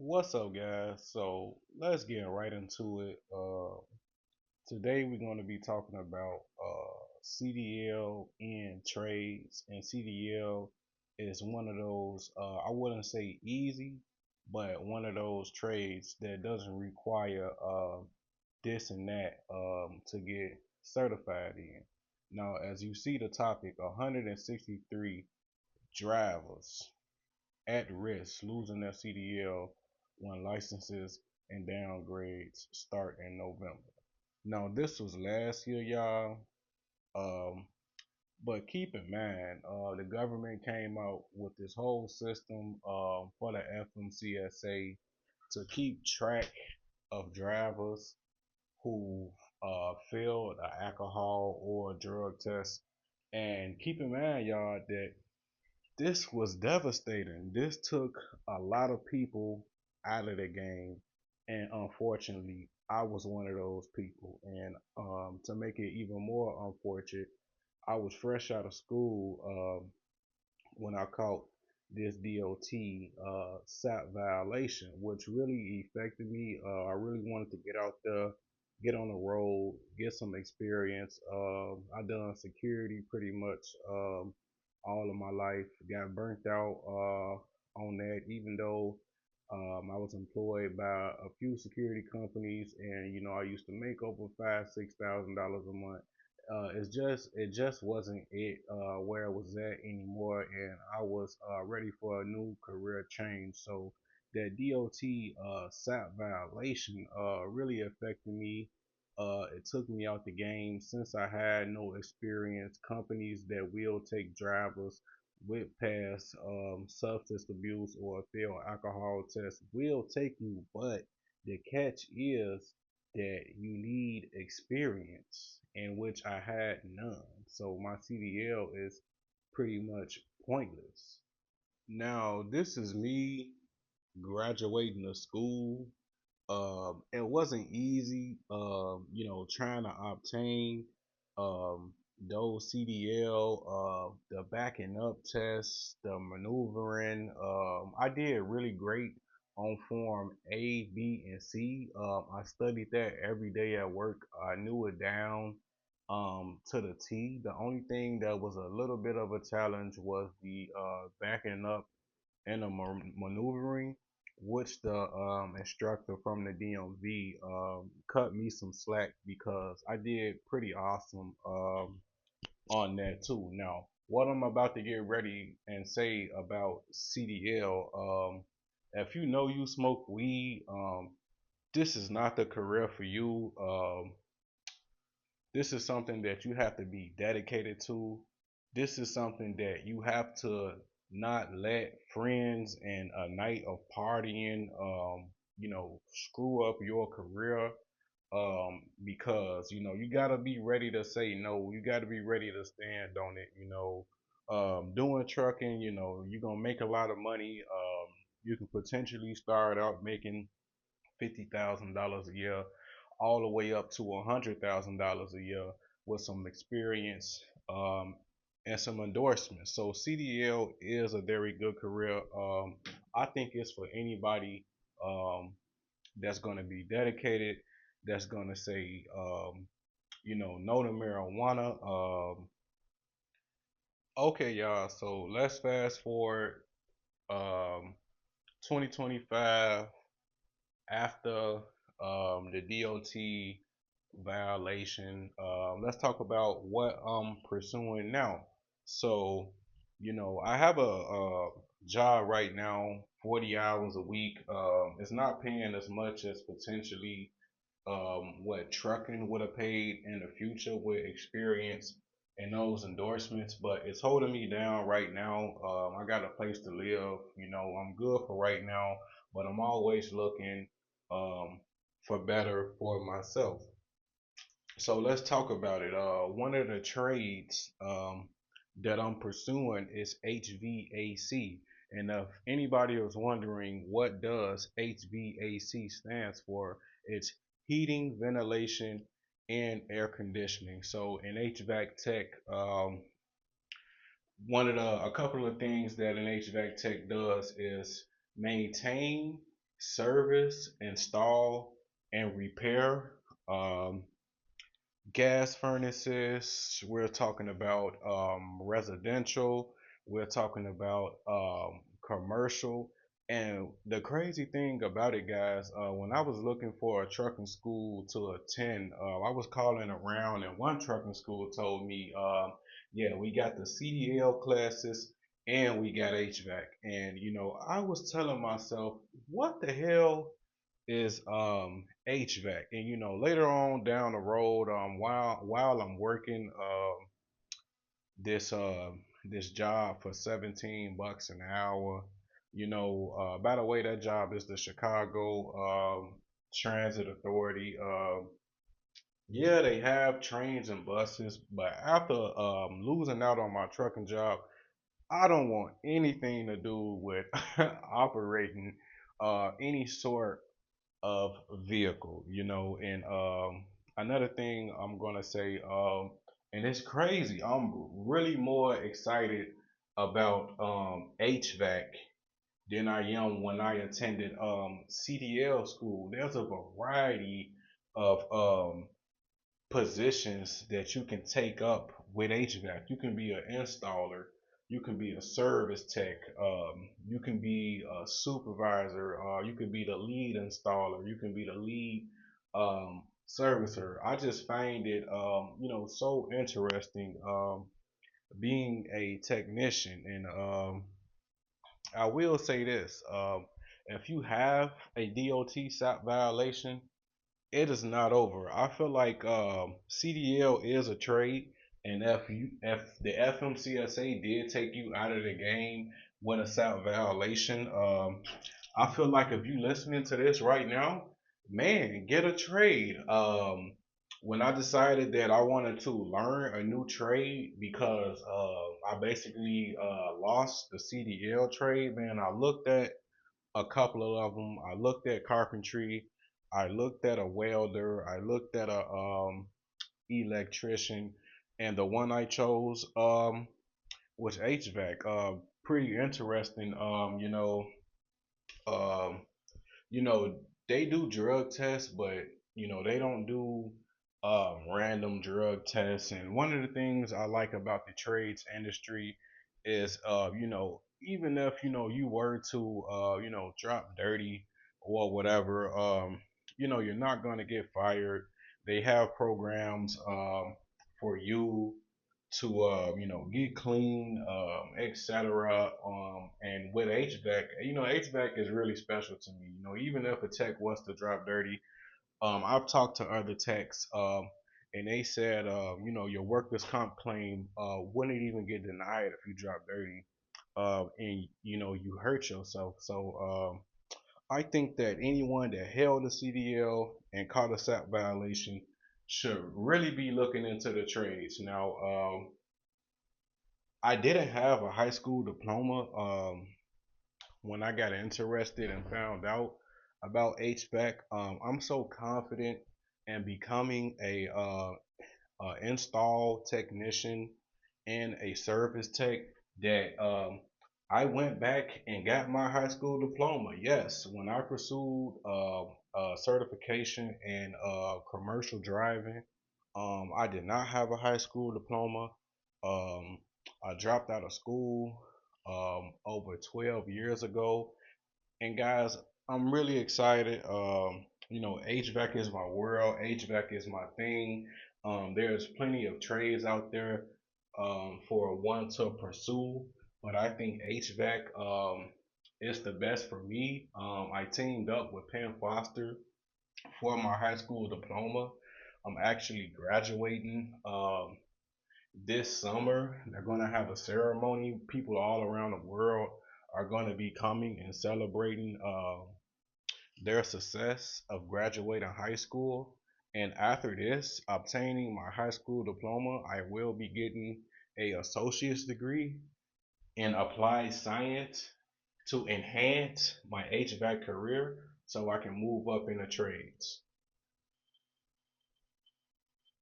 What's up, guys? So let's get right into it. Today we're going to be talking about CDL in trades, and CDL is one of those I wouldn't say easy, but one of those trades that doesn't require this and that to get certified in. Now, as you see the topic, 163 drivers at risk losing their CDL when licenses and downgrades start in November. Now, this was last year, y'all. Um, but keep in mind, the government came out with this whole system for the FMCSA to keep track of drivers who failed an alcohol or drug test. And keep in mind, y'all, that this was devastating. This took a lot of people out of the game, and unfortunately, I was one of those people. And to make it even more unfortunate, I was fresh out of school when I caught this DOT SAP violation, which really affected me. I really wanted to get out there, get on the road, get some experience. I done security pretty much all of my life. Got burnt out on that, even though I was employed by a few security companies, and I used to make over $5,000 to $6,000 a month. It just wasn't it where I was at anymore, and I was ready for a new career change. So that DOT SAP violation really affected me. It took me out the game since I had no experience. Companies that will take drivers with past substance abuse or failed alcohol test will take you, but the catch is that you need experience, in which I had none. So my CDL is pretty much pointless. Now, this is me graduating to school. It wasn't easy, trying to obtain those CDL, the backing up tests, the maneuvering. I did really great on form A, B, and C. I studied that every day at work. I knew it down to the T. The only thing that was a little bit of a challenge was the backing up and the maneuvering, which the instructor from the DMV cut me some slack because I did pretty awesome on that too. Now, what I'm about to get ready and say about CDL, if you know you smoke weed, this is not the career for you. This is something that you have to be dedicated to. This is something that you have to not let friends and a night of partying, screw up your career. Because you gotta be ready to say no. You gotta be ready to stand on it. Doing trucking, you're gonna make a lot of money. You can potentially start out making $50,000 a year, all the way up to $100,000 a year with some experience and some endorsements. So CDL is a very good career. I think it's for anybody um, that's going to be dedicated, that's going to say, no to marijuana. Okay, y'all. So let's fast forward. 2025 after the DOT violation. Let's talk about what I'm pursuing now. So, I have a job right now, 40 hours a week. It's not paying as much as potentially what trucking would have paid in the future with experience and those endorsements, but it's holding me down right now. I got a place to live. I'm good for right now, but I'm always looking um, for better for myself. So let's talk about it. One of the trades that I'm pursuing is HVAC. And if anybody is wondering what does HVAC stands for, it's heating, ventilation, and air conditioning. So in HVAC tech, a couple of things that an HVAC tech does is maintain. service, install, and repair. Um, Gas furnaces. We're talking about residential. We're talking about commercial. And the crazy thing about it, guys, when I was looking for a trucking school to attend, I was calling around, and one trucking school told me, yeah, we got the CDL classes and we got HVAC. And, I was telling myself, what the hell is HVAC. And later on down the road, while I'm working this this job for $17 an hour, by the way, that job is the Chicago Transit Authority. Yeah, they have trains and buses, but after losing out on my trucking job, I don't want anything to do with operating any sort of vehicle, and another thing I'm gonna say, and it's crazy, I'm really more excited about HVAC than I am when I attended CDL school. There's a variety of positions that you can take up with HVAC. You can be an installer, you can be a service tech, you can be a supervisor, you can be the lead installer, you can be the lead servicer. I just find it, so interesting being a technician. And I will say this: if you have a DOT SAP violation, it is not over. I feel like CDL is a trade, and if the FMCSA did take you out of the game with a SAP violation, I feel like if you listening to this right now, man, get a trade. When I decided that I wanted to learn a new trade because I basically lost the CDL trade, man, I looked at a couple of them. I looked at carpentry. I looked at a welder. I looked at a electrician, and the one I chose was HVAC. Pretty interesting. Um, you know, they do drug tests, but they don't do random drug tests. And one of the things I like about the trades industry is, even if you were to drop dirty or whatever, you're not gonna get fired. They have programs for you to get clean, etc. And with HVAC, HVAC is really special to me. Even if a tech was to drop dirty, I've talked to other techs, and they said, your workers' comp claim wouldn't even get denied if you drop dirty, and you hurt yourself. So I think that anyone that held a CDL and caught a SAP violation should really be looking into the trades. Now, I didn't have a high school diploma when I got interested and found out about HVAC. I'm so confident in becoming a install technician and a service tech that I went back and got my high school diploma. Yes, when I pursued certification in commercial driving, I did not have a high school diploma. Um, I dropped out of school over 12 years ago. And guys, I'm really excited. HVAC is my world. HVAC is my thing. There's plenty of trades out there for one to pursue, but I think HVAC is the best for me. I teamed up with Penn Foster for my high school diploma. I'm actually graduating this summer. They're going to have a ceremony. People all around the world are going to be coming and celebrating their success of graduating high school. And after this, obtaining my high school diploma, I will be getting a associate's degree in applied science to enhance my HVAC career so I can move up in the trades.